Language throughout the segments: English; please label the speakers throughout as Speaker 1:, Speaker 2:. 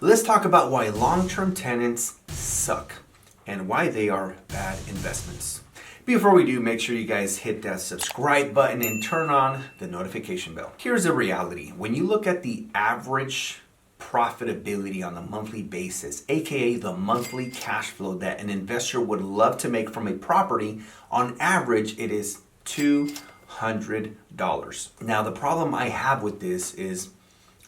Speaker 1: Let's talk about why long-term tenants suck and why they are bad investments. Before we do, make sure you guys hit that subscribe button and turn on the notification bell. Here's the reality. When you look at the average profitability on a monthly basis, aka the monthly cash flow that an investor would love to make from a property, on average it is $200. Now the problem I have with this is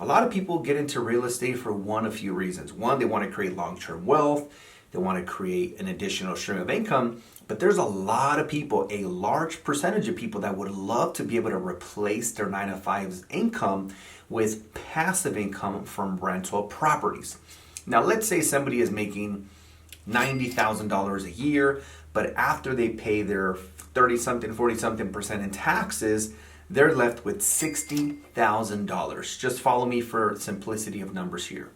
Speaker 1: a lot of people get into real estate for one of few reasons. One, they want to create long-term wealth. They want to create an additional stream of income. But there's a lot of people, a large percentage of people that would love to be able to replace their 9-to-5's income with passive income from rental properties. Now, let's say somebody is making $90,000 a year, but after they pay their 30-something, 40-something% in taxes, they're left with $60,000. Just follow me for simplicity of numbers here.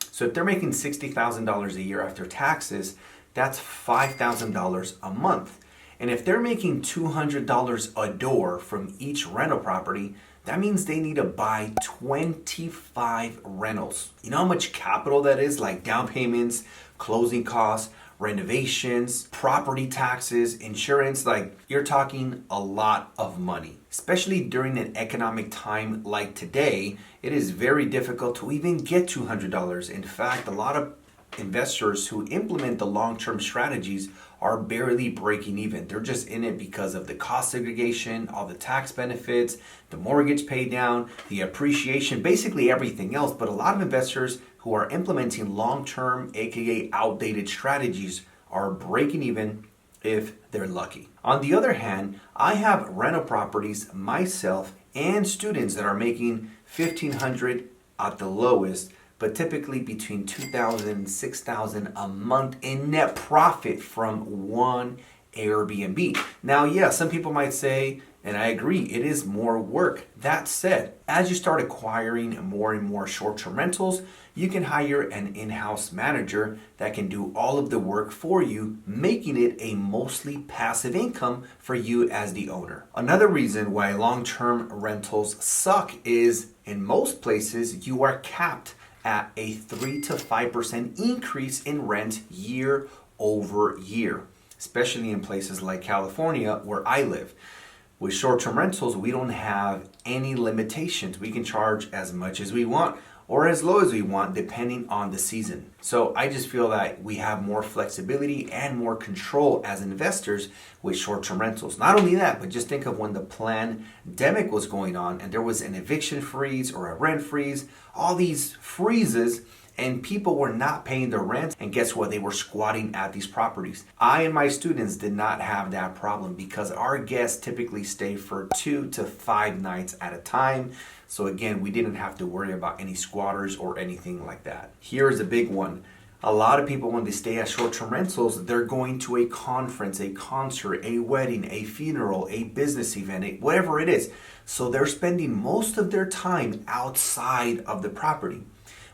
Speaker 1: So if they're making $60,000 a year after taxes, that's $5,000 a month. And if they're making $200 a door from each rental property, that means they need to buy 25 rentals. You know how much capital that is? Like down payments, closing costs, renovations, property taxes, insurance. Like, you're talking a lot of money. Especially during an economic time like today, it is very difficult to even get $200. In fact, a lot of investors who implement the long-term strategies are barely breaking even. They're just in it because of the cost segregation, all the tax benefits, the mortgage pay down, the appreciation, basically everything else. But a lot of investors who are implementing long-term, aka outdated strategies, are breaking even if they're lucky. On the other hand, I have rental properties myself and students that are making $1,500 at the lowest, but typically between $2,000 and $6,000 a month in net profit from one Airbnb. Now, yeah, some people might say, and I agree, it is more work. That said, as you start acquiring more and more short-term rentals, you can hire an in-house manager that can do all of the work for you, making it a mostly passive income for you as the owner. Another reason why long-term rentals suck is in most places you are capped at a 3 to 5% increase in rent year over year, especially in places like California where I live. With short-term rentals, we don't have any limitations. We can charge as much as we want or as low as we want depending on the season. So I just feel that we have more flexibility and more control as investors with short-term rentals. Not only that, but just think of when the pandemic was going on and there was an eviction freeze or a rent freeze, all these freezes, and people were not paying their rent, and guess what? They were squatting at these properties. I and my students did not have that problem because our guests typically stay for 2 to 5 nights at a time. So again, we didn't have to worry about any squatters or anything like that. Here's a big one. A lot of people, when they stay at short-term rentals, they're going to a conference, a concert, a wedding, a funeral, a business event, whatever it is. So they're spending most of their time outside of the property.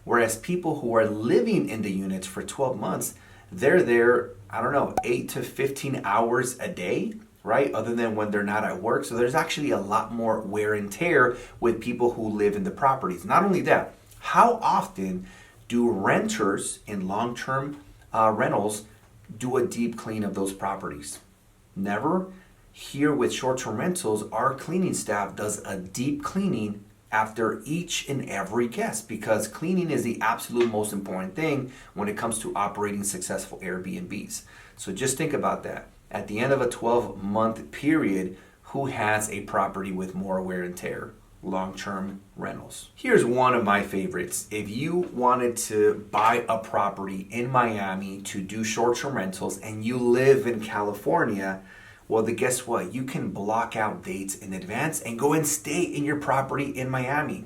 Speaker 1: Whereas people who are living in the units for 12 months, they're there, 8 to 15 hours a day, right? Other than when they're not at work. So there's actually a lot more wear and tear with people who live in the properties. Not only that, how often do renters in long-term rentals do a deep clean of those properties? Never. Here with short-term rentals, our cleaning staff does a deep cleaning after each and every guest, because cleaning is the absolute most important thing when it comes to operating successful Airbnbs. So just think about that. At the end of a 12-month period, who has a property with more wear and tear? Long-term rentals. Here's one of my favorites. If you wanted to buy a property in Miami to do short-term rentals and you live in California, well, guess what? You can block out dates in advance and go and stay in your property in Miami.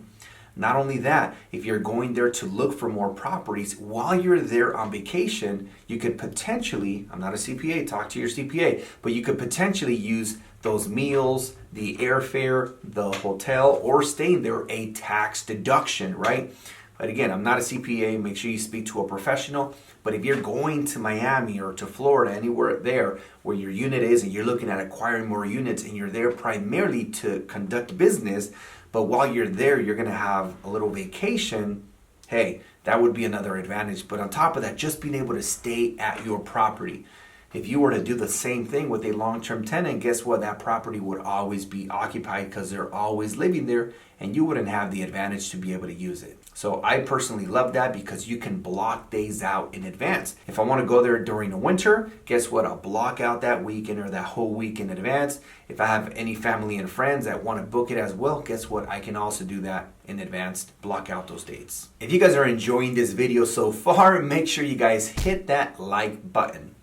Speaker 1: Not only that, if you're going there to look for more properties, while you're there on vacation, you could potentially, I'm not a CPA, talk to your CPA, but you could potentially use those meals, the airfare, the hotel, or staying there a tax deduction, right? But again, I'm not a CPA. Make sure you speak to a professional. But if you're going to Miami or to Florida, anywhere there where your unit is, and you're looking at acquiring more units, and you're there primarily to conduct business, but while you're there, you're going to have a little vacation, hey, That would be another advantage. But on top of that, just being able to stay at your property. If you were to do the same thing with a long-term tenant, guess what? That property would always be occupied because they're always living there, and you wouldn't have the advantage to be able to use it. So I personally love that because you can block days out in advance. If I want to go there during the winter, guess what? I'll block out that weekend or that whole week in advance. If I have any family and friends that want to book it as well, guess what? I can also do that in advance, block out those dates. If you guys are enjoying this video so far, make sure you guys hit that like button.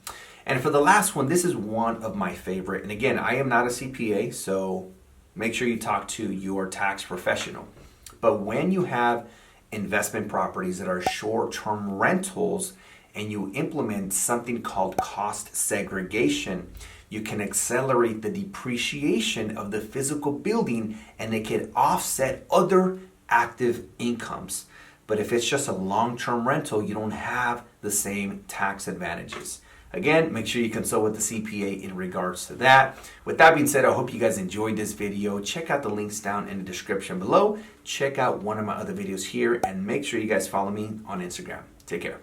Speaker 1: And for the last one, this is one of my favorite. And again, I am not a CPA, so make sure you talk to your tax professional. But when you have investment properties that are short-term rentals and you implement something called cost segregation, you can accelerate the depreciation of the physical building and it can offset other active incomes. But if it's just a long-term rental, you don't have the same tax advantages. Again, make sure you consult with the CPA in regards to that. With that being said, I hope you guys enjoyed this video. Check out the links down in the description below. Check out one of my other videos here and make sure you guys follow me on Instagram. Take care.